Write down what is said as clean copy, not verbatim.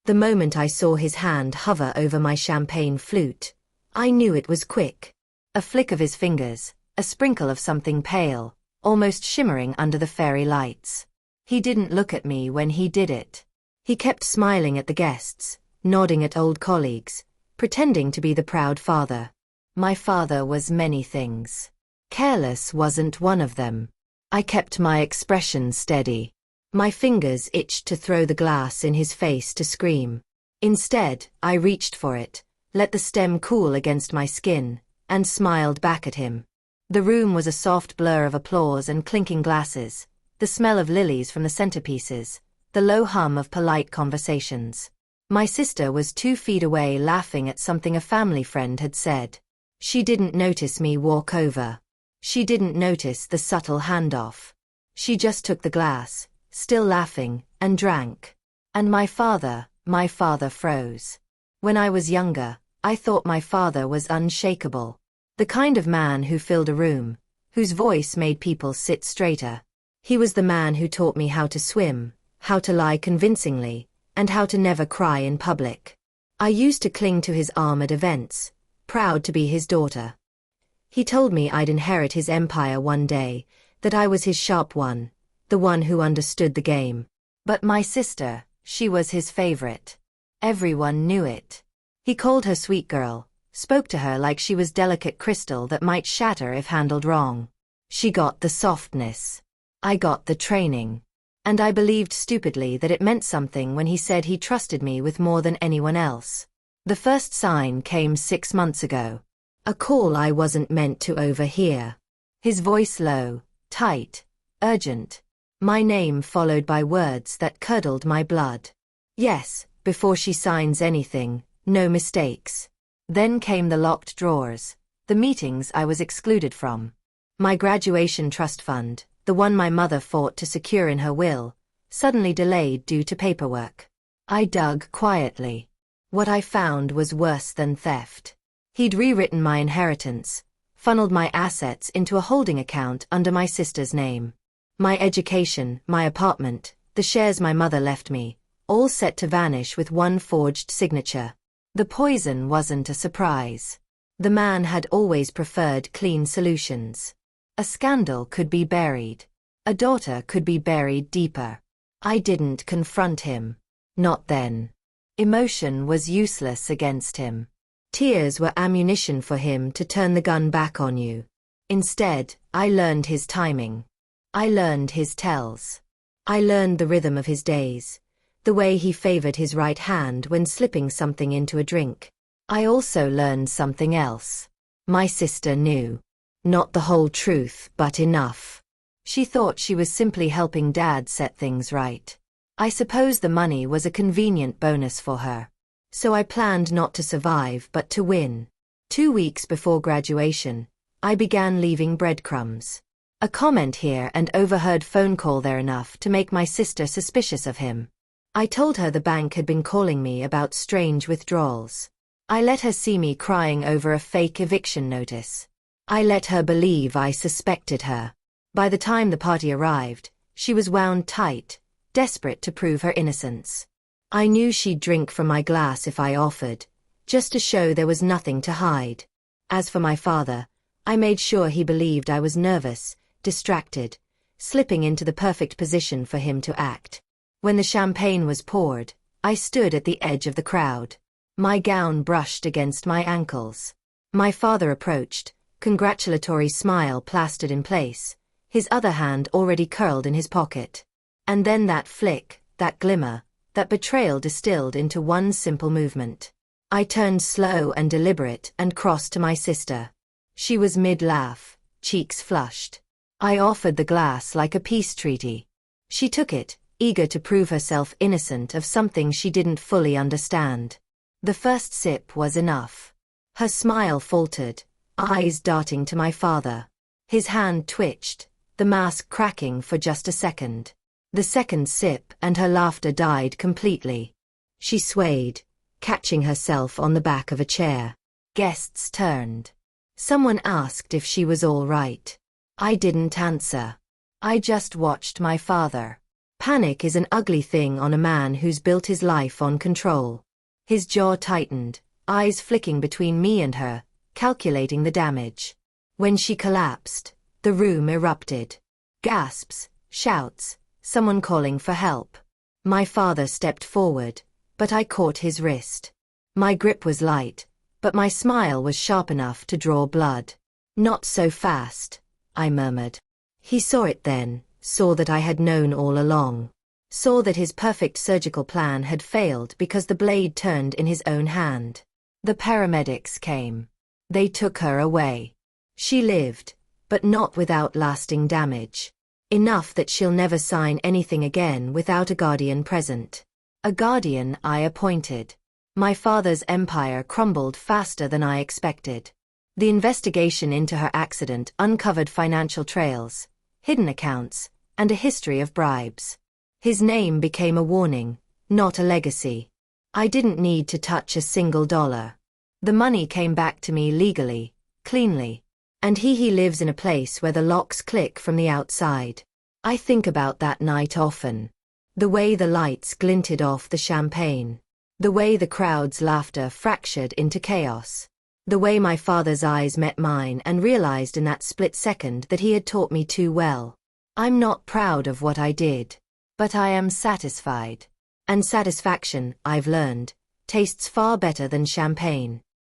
The moment I saw his hand hover over my champagne flute, I knew it was quick. A flick of his fingers, a sprinkle of something pale, almost shimmering under the fairy lights. He didn't look at me when he did it. He kept smiling at the guests, nodding at old colleagues, pretending to be the proud father. My father was many things. Careless wasn't one of them. I kept my expression steady. My fingers itched to throw the glass in his face to scream. Instead, I reached for it, let the stem cool against my skin, and smiled back at him. The room was a soft blur of applause and clinking glasses, the smell of lilies from the centerpieces, the low hum of polite conversations. My sister was 2 feet away laughing at something a family friend had said. She didn't notice me walk over. She didn't notice the subtle handoff. She just took the glass, still laughing, and drank. And my father froze. When I was younger, I thought my father was unshakable. The kind of man who filled a room, whose voice made people sit straighter. He was the man who taught me how to swim, how to lie convincingly, and how to never cry in public. I used to cling to his arm at events, proud to be his daughter. He told me I'd inherit his empire one day, that I was his sharp one, the one who understood the game. But my sister, she was his favorite. Everyone knew it. He called her sweet girl, spoke to her like she was delicate crystal that might shatter if handled wrong. She got the softness. I got the training. And I believed stupidly that it meant something when he said he trusted me with more than anyone else. The first sign came 6 months ago. A call I wasn't meant to overhear. His voice low, tight, urgent. My name followed by words that curdled my blood. Yes, before she signs anything, no mistakes. Then came the locked drawers, the meetings I was excluded from. My graduation trust fund, the one my mother fought to secure in her will, suddenly delayed due to paperwork. I dug quietly. What I found was worse than theft. He'd rewritten my inheritance, funneled my assets into a holding account under my sister's name. My education, my apartment, the shares my mother left me, all set to vanish with one forged signature. The poison wasn't a surprise. The man had always preferred clean solutions. A scandal could be buried. A daughter could be buried deeper. I didn't confront him. Not then. Emotion was useless against him. Tears were ammunition for him to turn the gun back on you. Instead, I learned his timing. I learned his tells. I learned the rhythm of his days, the way he favored his right hand when slipping something into a drink. I also learned something else. My sister knew. Not the whole truth, but enough. She thought she was simply helping Dad set things right. I suppose the money was a convenient bonus for her. So I planned not to survive but to win. 2 weeks before graduation, I began leaving breadcrumbs. A comment here and overheard phone call there enough to make my sister suspicious of him. I told her the bank had been calling me about strange withdrawals. I let her see me crying over a fake eviction notice. I let her believe I suspected her. By the time the party arrived, she was wound tight, desperate to prove her innocence. I knew she'd drink from my glass if I offered, just to show there was nothing to hide. As for my father, I made sure he believed I was nervous, distracted, slipping into the perfect position for him to act. When the champagne was poured, I stood at the edge of the crowd. My gown brushed against my ankles. My father approached, congratulatory smile plastered in place, his other hand already curled in his pocket. And then that flick, that glimmer, that betrayal distilled into one simple movement. I turned slow and deliberate and crossed to my sister. She was mid-laugh, cheeks flushed. I offered the glass like a peace treaty. She took it, eager to prove herself innocent of something she didn't fully understand. The first sip was enough. Her smile faltered, eyes darting to my father. His hand twitched, the mask cracking for just a second. The second sip and her laughter died completely. She swayed, catching herself on the back of a chair. Guests turned. Someone asked if she was all right. I didn't answer. I just watched my father. Panic is an ugly thing on a man who's built his life on control. His jaw tightened, eyes flicking between me and her, calculating the damage. When she collapsed, the room erupted. Gasps, shouts, someone calling for help. My father stepped forward, but I caught his wrist. My grip was light, but my smile was sharp enough to draw blood. "Not so fast," I murmured. He saw it then, saw that I had known all along. Saw that his perfect surgical plan had failed because the blade turned in his own hand. The paramedics came. They took her away. She lived, but not without lasting damage. Enough that she'll never sign anything again without a guardian present. A guardian I appointed. My father's empire crumbled faster than I expected. The investigation into her accident uncovered financial trails, hidden accounts, and a history of bribes. His name became a warning, not a legacy. I didn't need to touch a single dollar. The money came back to me legally, cleanly. And he lives in a place where the locks click from the outside. I think about that night often. The way the lights glinted off the champagne. The way the crowd's laughter fractured into chaos. The way my father's eyes met mine and realized in that split second that he had taught me too well. I'm not proud of what I did. But I am satisfied. And satisfaction, I've learned, tastes far better than champagne.